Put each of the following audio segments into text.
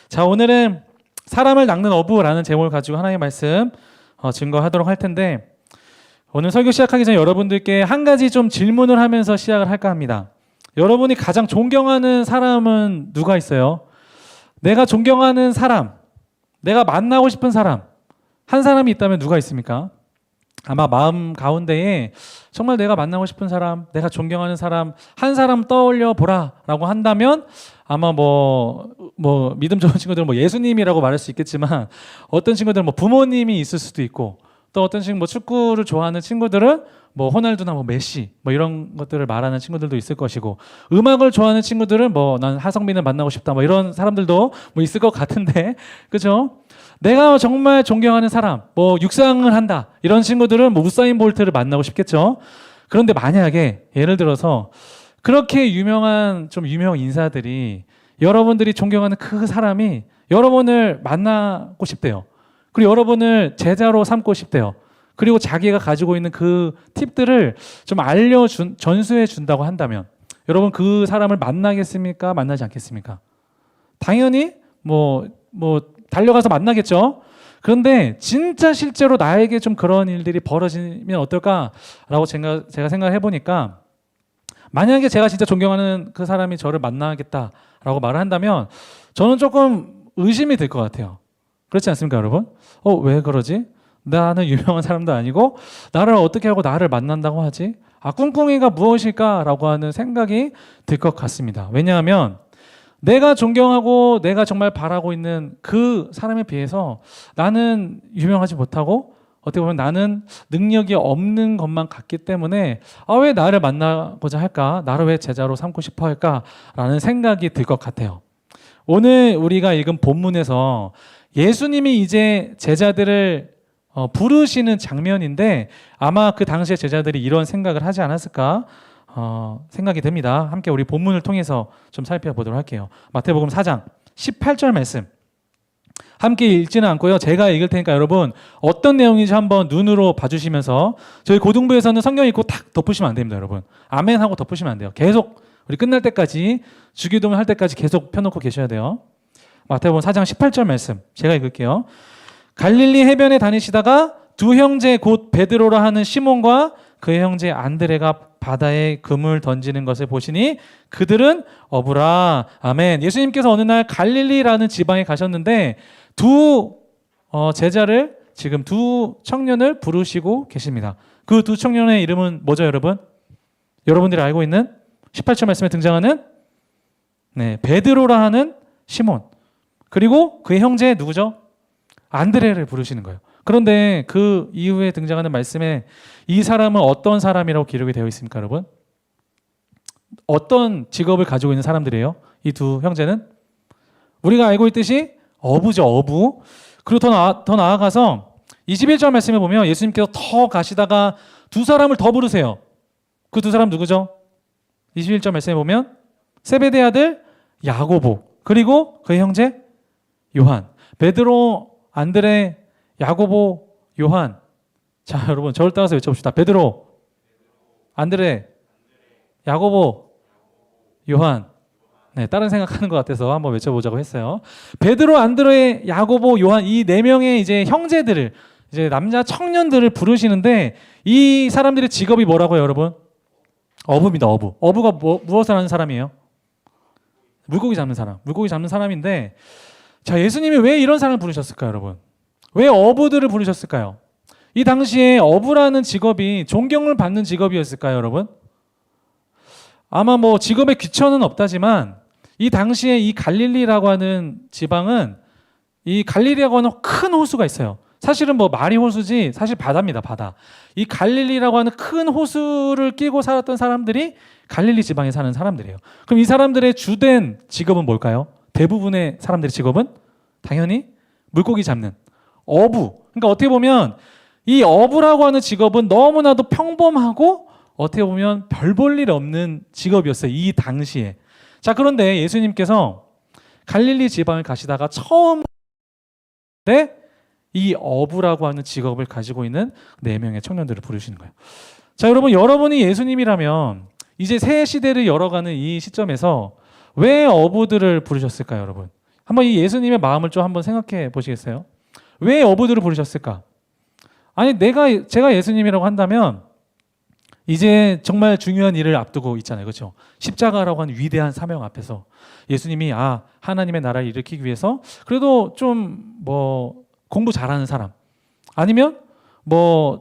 자, 오늘은 사람을 낚는 어부라는 제목을 가지고 하나님의 말씀 증거하도록 할 텐데, 오늘 설교 시작하기 전에 여러분들께 한 가지 좀 질문을 하면서 시작을 할까 합니다. 여러분이 가장 존경하는 사람은 누가 있어요? 내가 존경하는 사람, 내가 만나고 싶은 사람, 한 사람이 있다면 누가 있습니까? 아마 마음 가운데에 정말 내가 만나고 싶은 사람, 내가 존경하는 사람, 한 사람 떠올려 보라라고 한다면 아마 믿음 좋은 친구들은 예수님이라고 말할 수 있겠지만, 어떤 친구들은 부모님이 있을 수도 있고, 또 어떤 친구 축구를 좋아하는 친구들은 호날두나 메시 이런 것들을 말하는 친구들도 있을 것이고, 음악을 좋아하는 친구들은 난 하성빈을 만나고 싶다 이런 사람들도 있을 것 같은데, 그죠? 내가 정말 존경하는 사람, 육상을 한다 이런 친구들은 우사인 볼트를 만나고 싶겠죠. 그런데 만약에 예를 들어서 그렇게 유명한 좀 유명 인사들이, 여러분들이 존경하는 그 사람이 여러분을 만나고 싶대요. 그리고 여러분을 제자로 삼고 싶대요. 그리고 자기가 가지고 있는 그 팁들을 좀 전수해 준다고 한다면, 여러분 그 사람을 만나겠습니까? 만나지 않겠습니까? 당연히 달려가서 만나겠죠. 그런데 진짜 실제로 나에게 좀 그런 일들이 벌어지면 어떨까라고 제가 생각을 해보니까, 만약에 제가 진짜 존경하는 그 사람이 저를 만나겠다라고 말을 한다면 저는 조금 의심이 들 것 같아요. 그렇지 않습니까, 여러분? 왜 그러지? 나는 유명한 사람도 아니고 나를 어떻게 하고 나를 만난다고 하지? 꿍꿍이가 무엇일까라고 하는 생각이 들 것 같습니다. 왜냐하면 내가 존경하고 내가 정말 바라고 있는 그 사람에 비해서 나는 유명하지 못하고, 어떻게 보면 나는 능력이 없는 것만 같기 때문에 왜 나를 만나고자 할까? 나를 왜 제자로 삼고 싶어 할까라는 생각이 들 것 같아요. 오늘 우리가 읽은 본문에서 예수님이 이제 제자들을 부르시는 장면인데, 아마 그 당시에 제자들이 이런 생각을 하지 않았을까 생각이 됩니다. 함께 우리 본문을 통해서 좀 살펴보도록 할게요. 마태복음 4장 18절 말씀 함께 읽지는 않고요, 제가 읽을 테니까 여러분 어떤 내용인지 한번 눈으로 봐주시면서, 저희 고등부에서는 성경 읽고 탁 덮으시면 안 됩니다. 여러분 아멘 하고 덮으시면 안 돼요. 계속 우리 끝날 때까지, 주기도문 할 때까지 계속 펴놓고 계셔야 돼요. 마태복음 4장 18절 말씀 제가 읽을게요. 갈릴리 해변에 다니시다가 두 형제 곧 베드로라 하는 시몬과 그의 형제 안드레가 바다에 그물 던지는 것을 보시니 그들은 어부라. 아멘. 예수님께서 어느 날 갈릴리라는 지방에 가셨는데 두 제자를, 지금 두 청년을 부르시고 계십니다. 그 두 청년의 이름은 뭐죠, 여러분? 여러분들이 알고 있는 18절 말씀에 등장하는 베드로라 하는 시몬, 그리고 그의 형제 누구죠? 안드레를 부르시는 거예요. 그런데 그 이후에 등장하는 말씀에 이 사람은 어떤 사람이라고 기록이 되어 있습니까, 여러분? 어떤 직업을 가지고 있는 사람들이에요? 이 두 형제는? 우리가 알고 있듯이 어부죠, 어부. 그리고 더 나아가서 21절 말씀에 보면 예수님께서 더 가시다가 두 사람을 더 부르세요. 그 두 사람 누구죠? 21절 말씀에 보면 세베대 아들 야고보, 그리고 그의 형제 요한. 베드로, 안드레, 야고보, 요한. 자, 여러분 저를 따라서 외쳐봅시다. 베드로, 안드레, 야고보, 요한. 다른 생각하는 것 같아서 한번 외쳐보자고 했어요. 베드로, 안드레, 야고보, 요한, 이 네 명의 이제 형제들을, 이제 남자 청년들을 부르시는데, 이 사람들의 직업이 뭐라고요, 여러분? 어부입니다. 어부. 어부가 무엇을 하는 사람이에요? 물고기 잡는 사람. 물고기 잡는 사람인데, 자, 예수님이 왜 이런 사람을 부르셨을까요, 여러분? 왜 어부들을 부르셨을까요? 이 당시에 어부라는 직업이 존경을 받는 직업이었을까요, 여러분? 아마 직업에 귀천은 없다지만, 이 당시에 이 갈릴리라고 하는 지방은, 이 갈릴리라고 하는 큰 호수가 있어요. 사실은 마리 호수지 사실 바다입니다, 바다. 이 갈릴리라고 하는 큰 호수를 끼고 살았던 사람들이 갈릴리 지방에 사는 사람들이에요. 그럼 이 사람들의 주된 직업은 뭘까요? 대부분의 사람들의 직업은 당연히 물고기 잡는 어부. 그러니까 어떻게 보면 이 어부라고 하는 직업은 너무나도 평범하고 어떻게 보면 별 볼 일 없는 직업이었어요, 이 당시에. 자, 그런데 예수님께서 갈릴리 지방을 가시다가 처음 이 어부라고 하는 직업을 가지고 있는 4명의 청년들을 부르시는 거예요. 자, 여러분, 여러분이 예수님이라면 이제 새 시대를 열어가는 이 시점에서 왜 어부들을 부르셨을까요, 여러분? 한번 이 예수님의 마음을 좀 한번 생각해 보시겠어요? 왜 어부들을 부르셨을까? 아니 제가 예수님이라고 한다면 이제 정말 중요한 일을 앞두고 있잖아요. 그렇죠? 십자가라고 하는 위대한 사명 앞에서 예수님이 하나님의 나라를 일으키기 위해서 그래도 좀 공부 잘하는 사람 아니면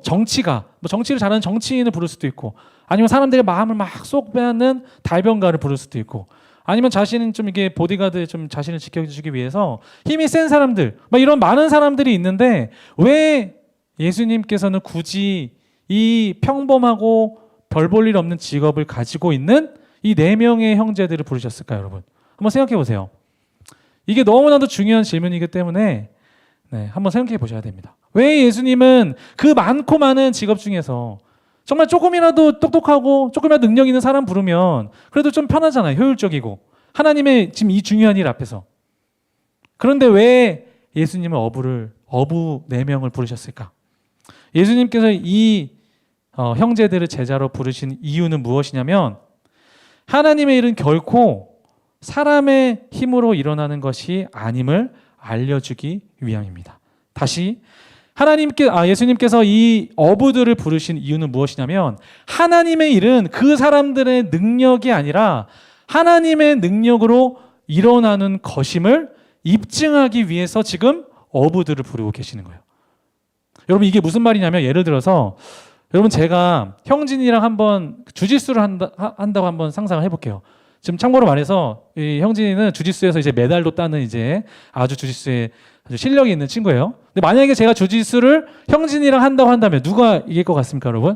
정치를 잘하는 정치인을 부를 수도 있고 아니면 사람들의 마음을 막 쏙 빼앗는 달변가를 부를 수도 있고 아니면 자신은 좀 이게 보디가드 좀 자신을 지켜주기 위해서 힘이 센 사람들 이런 많은 사람들이 있는데 왜 예수님께서는 굳이 이 평범하고 별 볼 일 없는 직업을 가지고 있는 이 4명의 형제들을 부르셨을까요, 여러분? 한번 생각해 보세요. 이게 너무나도 중요한 질문이기 때문에 한번 생각해 보셔야 됩니다. 왜 예수님은 그 많고 많은 직업 중에서 정말 조금이라도 똑똑하고 조금이라도 능력 있는 사람 부르면 그래도 좀 편하잖아요. 효율적이고. 하나님의 지금 이 중요한 일 앞에서. 그런데 왜 예수님은 어부 4명을 부르셨을까? 예수님께서 이 형제들을 제자로 부르신 이유는 무엇이냐면 하나님의 일은 결코 사람의 힘으로 일어나는 것이 아님을 알려주기 위함입니다. 다시 예수님께서 이 어부들을 부르신 이유는 무엇이냐면 하나님의 일은 그 사람들의 능력이 아니라 하나님의 능력으로 일어나는 것임을 입증하기 위해서 지금 어부들을 부르고 계시는 거예요. 여러분 이게 무슨 말이냐면 예를 들어서 여러분 제가 형진이랑 한번 주짓수를 한다고 한번 상상을 해볼게요. 지금 참고로 말해서 이 형진이는 주짓수에서 이제 메달도 따는 이제 아주 주짓수에 아주 실력이 있는 친구예요. 근데 만약에 제가 주짓수를 형진이랑 한다고 한다면 누가 이길 것 같습니까, 여러분?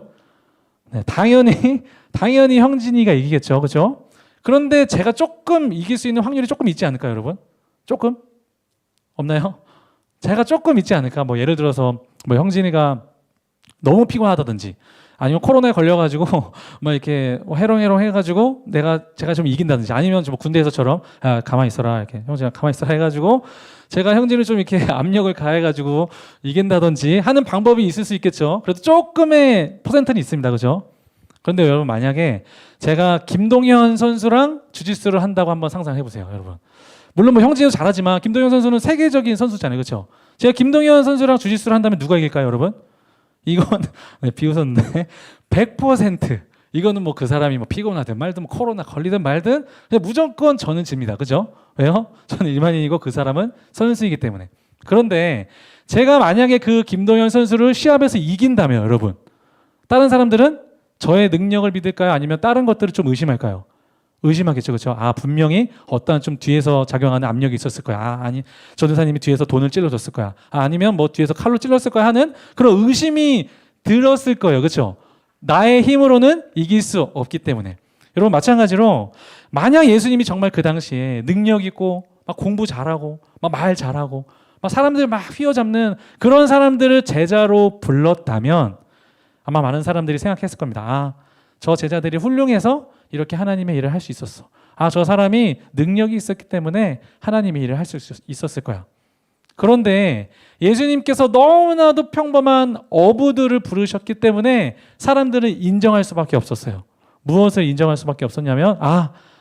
네, 당연히 형진이가 이기겠죠, 그렇죠? 그런데 제가 조금 이길 수 있는 확률이 조금 있지 않을까요, 여러분? 조금 없나요? 제가 조금 있지 않을까? 예를 들어서 형진이가 너무 피곤하다든지 아니면 코로나에 걸려가지고 이렇게 해롱해롱 해가지고 제가 좀 이긴다든지 아니면 좀 군대에서처럼 가만히 있어라 이렇게 형진아 가만히 있어라 해가지고 제가 형진을 좀 이렇게 압력을 가해가지고 이긴다든지 하는 방법이 있을 수 있겠죠. 그래도 조금의 퍼센트는 있습니다, 그죠? 그런데 여러분 만약에 제가 김동현 선수랑 주짓수를 한다고 한번 상상해 보세요, 여러분. 물론 형진도 잘하지만 김동현 선수는 세계적인 선수잖아요, 그렇죠? 제가 김동현 선수랑 주짓수를 한다면 누가 이길까요, 여러분? 이건 비웃었는데 100% 이거는 그 사람이 피곤하든 말든 코로나 걸리든 말든 그냥 무조건 저는 집니다. 그죠? 왜요? 저는 일반인이고 그 사람은 선수이기 때문에. 그런데 제가 만약에 그 김동현 선수를 시합에서 이긴다면 여러분 다른 사람들은 저의 능력을 믿을까요? 아니면 다른 것들을 좀 의심할까요? 의심하겠죠. 그렇죠? 분명히 어떠한 좀 뒤에서 작용하는 압력이 있었을 거야. 아니 전도사님이 뒤에서 돈을 찔러줬을 거야. 아니면 뒤에서 칼로 찔렀을 거야 하는 그런 의심이 들었을 거예요. 그렇죠? 나의 힘으로는 이길 수 없기 때문에. 여러분 마찬가지로 만약 예수님이 정말 그 당시에 능력 있고 공부 잘하고 말 잘하고 사람들 휘어잡는 그런 사람들을 제자로 불렀다면 아마 많은 사람들이 생각했을 겁니다. 저 제자들이 훌륭해서 이렇게 하나님의 일을 할 수 있었어. 저 사람이 능력이 있었기 때문에 하나님의 일을 할 수 있었을 거야. 그런데 예수님께서 너무나도 평범한 어부들을 부르셨기 때문에 사람들은 인정할 수밖에 없었어요. 무엇을 인정할 수밖에 없었냐면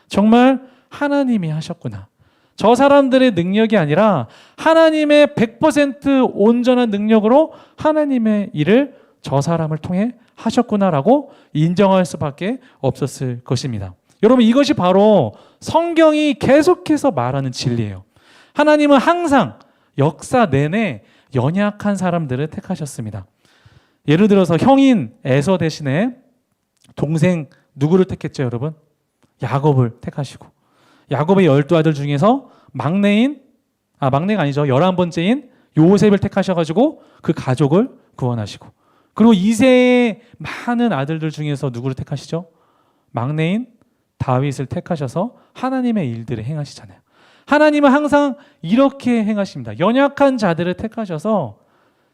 정말 하나님이 하셨구나. 저 사람들의 능력이 아니라 하나님의 100% 온전한 능력으로 하나님의 일을 저 사람을 통해 하셨구나라고 인정할 수밖에 없었을 것입니다. 여러분 이것이 바로 성경이 계속해서 말하는 진리예요. 하나님은 항상 역사 내내 연약한 사람들을 택하셨습니다. 예를 들어서 형인 에서 대신에 동생 누구를 택했죠, 여러분? 야곱을 택하시고 야곱의 12아들 중에서 막내가 아니죠. 11번째인 요셉을 택하셔가지고 그 가족을 구원하시고 그리고 이세의 많은 아들들 중에서 누구를 택하시죠? 막내인 다윗을 택하셔서 하나님의 일들을 행하시잖아요. 하나님은 항상 이렇게 행하십니다. 연약한 자들을 택하셔서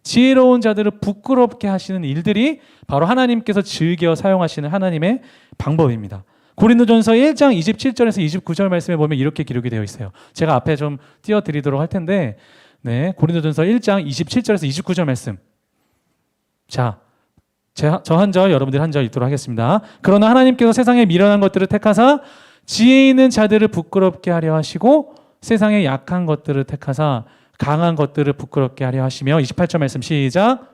지혜로운 자들을 부끄럽게 하시는 일들이 바로 하나님께서 즐겨 사용하시는 하나님의 방법입니다. 고린도전서 1장 27절에서 29절 말씀에 보면 이렇게 기록이 되어 있어요. 제가 앞에 좀 띄워드리도록 할 텐데 고린도전서 1장 27절에서 29절 말씀. 자, 저 한 절, 여러분들 한 절 읽도록 하겠습니다. 그러나 하나님께서 세상에 미련한 것들을 택하사 지혜 있는 자들을 부끄럽게 하려 하시고 세상의 약한 것들을 택하사 강한 것들을 부끄럽게 하려 하시며 28절 말씀 시작.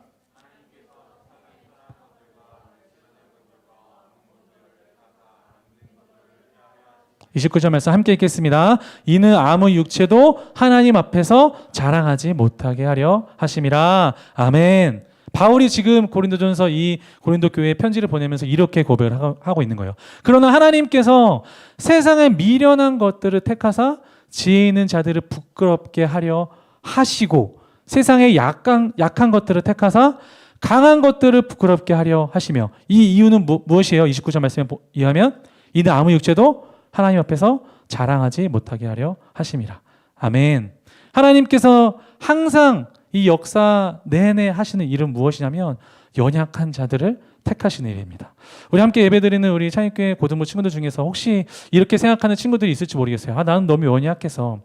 29절 말씀 함께 읽겠습니다. 이는 아무 육체도 하나님 앞에서 자랑하지 못하게 하려 하심이라. 아멘. 바울이 지금 고린도전서 이 고린도 교회에 편지를 보내면서 이렇게 고백을 하고 있는 거예요. 그러나 하나님께서 세상의 미련한 것들을 택하사 지혜 있는 자들을 부끄럽게 하려 하시고 세상의 약한 것들을 택하사 강한 것들을 부끄럽게 하려 하시며 이 이유는 무엇이에요? 29절 말씀에 의하면 이는 아무 육체도 하나님 앞에서 자랑하지 못하게 하려 하심이라. 아멘. 하나님께서 항상 이 역사 내내 하시는 일은 무엇이냐면 연약한 자들을 택하시는 일입니다. 우리 함께 예배드리는 우리 창립교회 고등부 친구들 중에서 혹시 이렇게 생각하는 친구들이 있을지 모르겠어요. 나는 너무 연약해서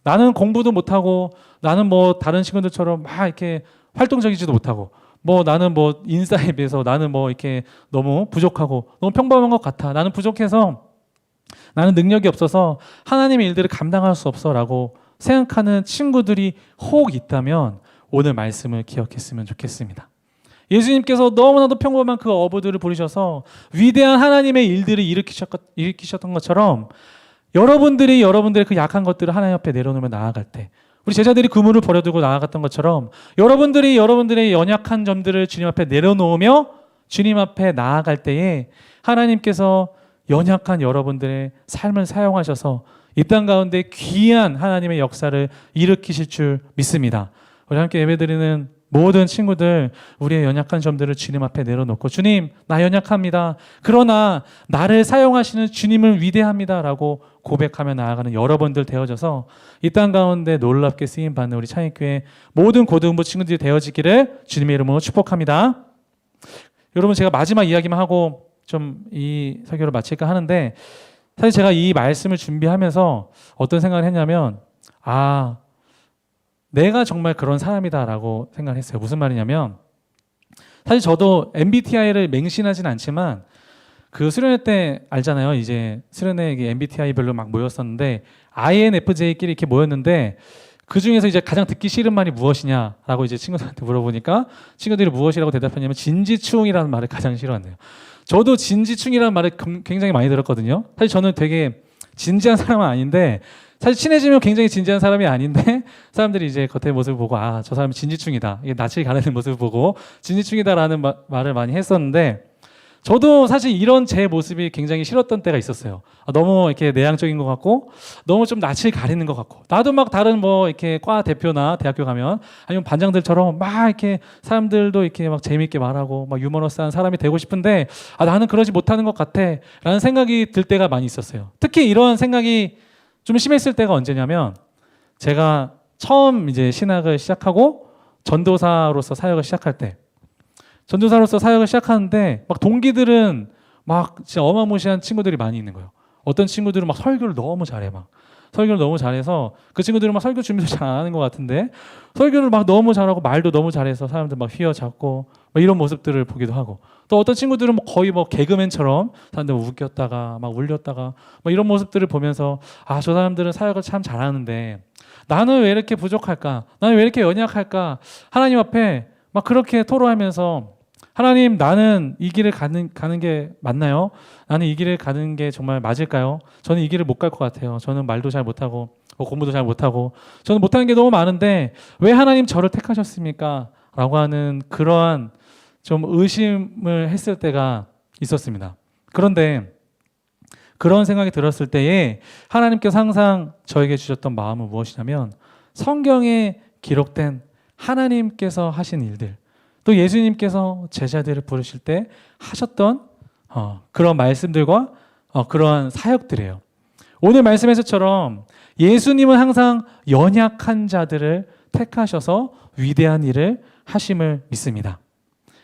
나는 공부도 못하고 나는 뭐 다른 친구들처럼 막 이렇게 활동적이지도 못하고 나는 인싸에 비해서 나는 이렇게 너무 부족하고 너무 평범한 것 같아. 나는 부족해서 나는 능력이 없어서 하나님의 일들을 감당할 수 없어라고 생각하는 친구들이 혹 있다면 오늘 말씀을 기억했으면 좋겠습니다. 예수님께서 너무나도 평범한 그 어부들을 부르셔서 위대한 하나님의 일들을 일으키셨던 것처럼 여러분들의 그 약한 것들을 하나님 앞에 내려놓으며 나아갈 때 우리 제자들이 그물을 버려두고 나아갔던 것처럼 여러분들이 여러분들의 연약한 점들을 주님 앞에 내려놓으며 주님 앞에 나아갈 때에 하나님께서 연약한 여러분들의 삶을 사용하셔서 이 땅 가운데 귀한 하나님의 역사를 일으키실 줄 믿습니다. 우리 함께 예배드리는 모든 친구들 우리의 연약한 점들을 주님 앞에 내려놓고 주님 나 연약합니다. 그러나 나를 사용하시는 주님을 위대합니다 라고 고백하며 나아가는 여러분들 되어져서 이 땅 가운데 놀랍게 쓰임받는 우리 창립교회 모든 고등부 친구들이 되어지기를 주님의 이름으로 축복합니다. 여러분 제가 마지막 이야기만 하고 좀 이 설교를 마칠까 하는데 사실 제가 이 말씀을 준비하면서 어떤 생각을 했냐면 내가 정말 그런 사람이다라고 생각을 했어요. 무슨 말이냐면 사실 저도 MBTI를 맹신하진 않지만 그 수련회 때 알잖아요. 이제 수련회 MBTI별로 막 모였었는데 INFJ끼리 이렇게 모였는데 그 중에서 이제 가장 듣기 싫은 말이 무엇이냐라고 이제 친구들한테 물어보니까 친구들이 무엇이라고 대답했냐면 진지충이라는 말을 가장 싫어한대요. 저도 진지충이라는 말을 굉장히 많이 들었거든요. 사실 저는 되게 진지한 사람은 아닌데 사실 친해지면 굉장히 진지한 사람이 아닌데 사람들이 이제 겉의 모습을 보고 저 사람이 진지충이다. 이게 낯을 가리는 모습을 보고 진지충이다라는 말을 많이 했었는데 저도 사실 이런 제 모습이 굉장히 싫었던 때가 있었어요. 너무 이렇게 내향적인 것 같고 너무 좀 낯을 가리는 것 같고 나도 막 다른 이렇게 과 대표나 대학교 가면 아니면 반장들처럼 막 이렇게 사람들도 이렇게 막 재미있게 말하고 막 유머러스한 사람이 되고 싶은데 나는 그러지 못하는 것 같아 라는 생각이 들 때가 많이 있었어요. 특히 이런 생각이 좀 심했을 때가 언제냐면 제가 처음 이제 신학을 시작하고 전도사로서 사역을 시작할 때 전도사로서 사역을 시작하는데 막 동기들은 막 진짜 어마무시한 친구들이 많이 있는 거예요. 어떤 친구들은 막 설교를 너무 잘해 설교를 너무 잘해서 그 친구들은 막 설교 준비도 잘 안 하는 것 같은데 설교를 막 너무 잘하고 말도 너무 잘해서 사람들 막 휘어잡고 막 이런 모습들을 보기도 하고 또 어떤 친구들은 거의 개그맨처럼 사람들 웃겼다가 막 울렸다가 막 이런 모습들을 보면서 저 사람들은 사역을 참 잘하는데 나는 왜 이렇게 부족할까? 나는 왜 이렇게 연약할까? 하나님 앞에 막 그렇게 토로하면서 하나님 나는 이 길을 가는 게 맞나요? 나는 이 길을 가는 게 정말 맞을까요? 저는 이 길을 못 갈 것 같아요. 저는 말도 잘 못하고 공부도 잘 못하고 저는 못하는 게 너무 많은데 왜 하나님 저를 택하셨습니까? 라고 하는 그러한 좀 의심을 했을 때가 있었습니다. 그런데 그런 생각이 들었을 때에 하나님께서 항상 저에게 주셨던 마음은 무엇이냐면 성경에 기록된 하나님께서 하신 일들 또 예수님께서 제자들을 부르실 때 하셨던 그런 말씀들과 그러한 사역들이에요. 오늘 말씀에서처럼 예수님은 항상 연약한 자들을 택하셔서 위대한 일을 하심을 믿습니다.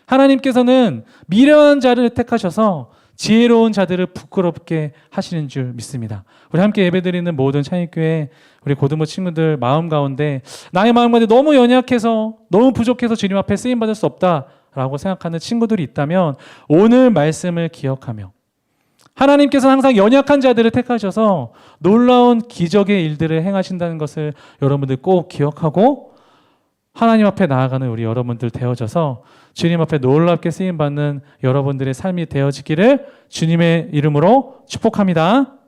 하나님께서는 미련한 자를 택하셔서 지혜로운 자들을 부끄럽게 하시는 줄 믿습니다. 우리 함께 예배드리는 모든 창립교회 우리 고등부 친구들 마음 가운데 나의 마음 가운데 너무 연약해서 너무 부족해서 주님 앞에 쓰임받을 수 없다라고 생각하는 친구들이 있다면 오늘 말씀을 기억하며 하나님께서 항상 연약한 자들을 택하셔서 놀라운 기적의 일들을 행하신다는 것을 여러분들 꼭 기억하고 하나님 앞에 나아가는 우리 여러분들 되어져서 주님 앞에 놀랍게 쓰임받는 여러분들의 삶이 되어지기를 주님의 이름으로 축복합니다.